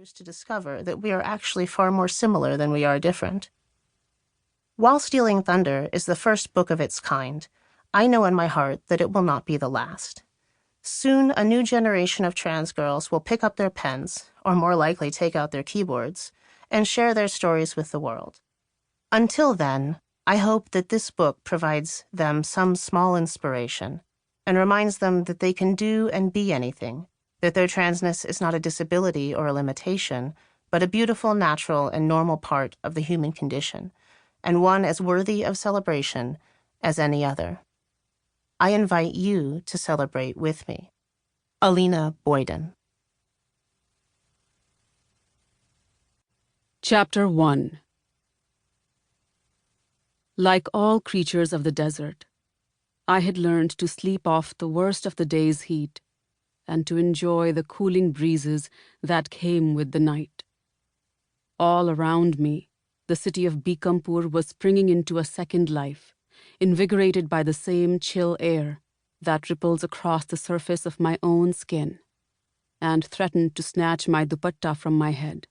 readers to discover that we are actually far more similar than we are different. While Stealing Thunder is the first book of its kind, I know in my heart that it will not be the last. Soon, a new generation of trans girls will pick up their pens, or more likely take out their keyboards, and share their stories with the world. Until then, I hope that this book provides them some small inspiration and reminds them that they can do and be anything, that their transness is not a disability or a limitation, but a beautiful, natural, and normal part of the human condition, and one as worthy of celebration as any other. I invite you to celebrate with me. Alina Boyden. Chapter 1. Like all creatures of the desert, I had learned to sleep off the worst of the day's heat and to enjoy the cooling breezes that came with the night. All around me, the city of Bikampur was springing into a second life, invigorated by the same chill air that ripples across the surface of my own skin and threatened to snatch my dupatta from my head.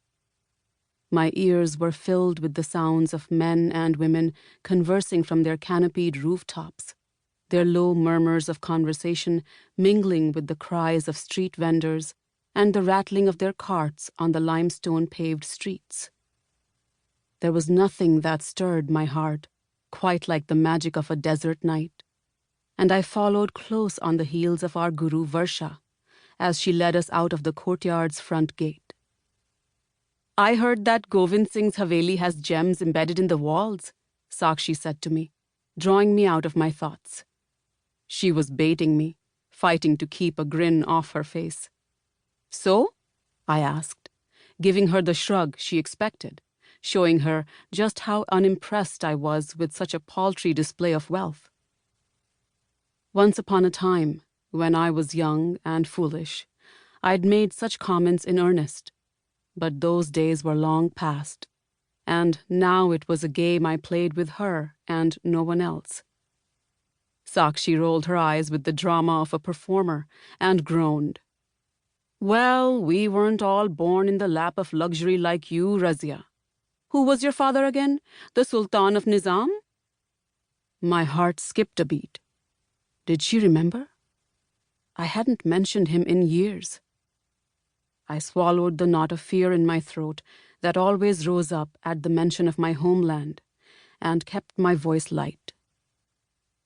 My ears were filled with the sounds of men and women conversing from their canopied rooftops, their low murmurs of conversation mingling with the cries of street vendors and the rattling of their carts on the limestone-paved streets. There was nothing that stirred my heart quite like the magic of a desert night, and I followed close on the heels of our guru Varsha as she led us out of the courtyard's front gate. "I heard that Govind Singh's Haveli has gems embedded in the walls," Sakshi said to me, drawing me out of my thoughts. She was baiting me, fighting to keep a grin off her face. "So?" I asked, giving her the shrug she expected, showing her just how unimpressed I was with such a paltry display of wealth. Once upon a time, when I was young and foolish, I'd made such comments in earnest. But those days were long past, and now it was a game I played with her and no one else. Sakshi rolled her eyes with the drama of a performer and groaned. "Well, we weren't all born in the lap of luxury like you, Razia. Who was your father again? The Sultan of Nizam?" My heart skipped a beat. Did she remember? I hadn't mentioned him in years. I swallowed the knot of fear in my throat that always rose up at the mention of my homeland and kept my voice light.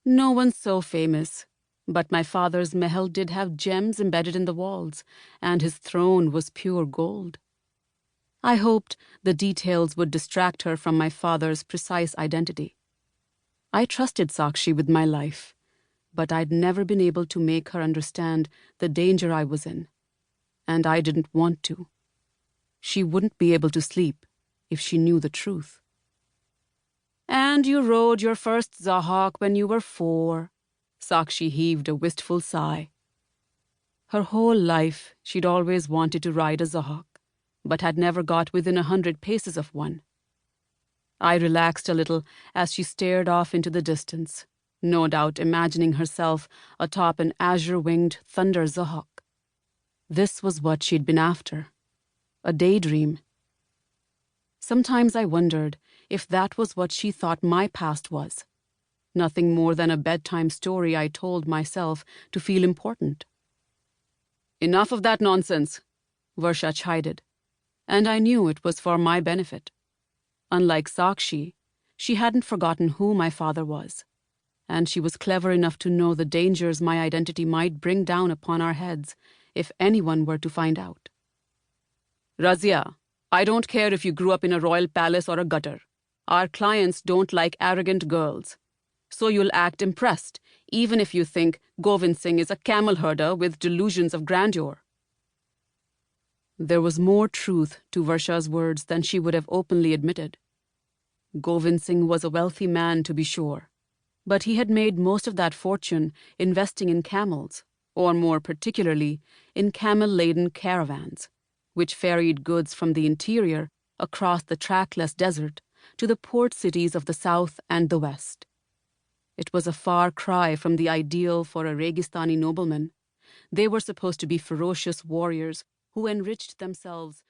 "No one's so famous, but my father's mahal did have gems embedded in the walls, and his throne was pure gold." I hoped the details would distract her from my father's precise identity. I trusted Sakshi with my life, but I'd never been able to make her understand the danger I was in. And I didn't want to. She wouldn't be able to sleep if she knew the truth. "And you rode your first Zahak when you were 4. Sakshi heaved a wistful sigh. Her whole life, she'd always wanted to ride a Zahak, but had never got within 100 paces of one. I relaxed a little as she stared off into the distance, no doubt imagining herself atop an azure-winged thunder Zahak. This was what she'd been after. A daydream. Sometimes I wondered if that was what she thought my past was. Nothing more than a bedtime story I told myself to feel important. "Enough of that nonsense," Varsha chided, and I knew it was for my benefit. Unlike Sakshi, she hadn't forgotten who my father was, and she was clever enough to know the dangers my identity might bring down upon our heads if anyone were to find out. "Razia, I don't care if you grew up in a royal palace or a gutter. Our clients don't like arrogant girls. So you'll act impressed, even if you think Govind Singh is a camel herder with delusions of grandeur." There was more truth to Varsha's words than she would have openly admitted. Govind Singh was a wealthy man, to be sure, but he had made most of that fortune investing in camels, or more particularly, in camel-laden caravans, which ferried goods from the interior across the trackless desert to the port cities of the south and the west. It was a far cry from the ideal for a Registani nobleman. They were supposed to be ferocious warriors who enriched themselves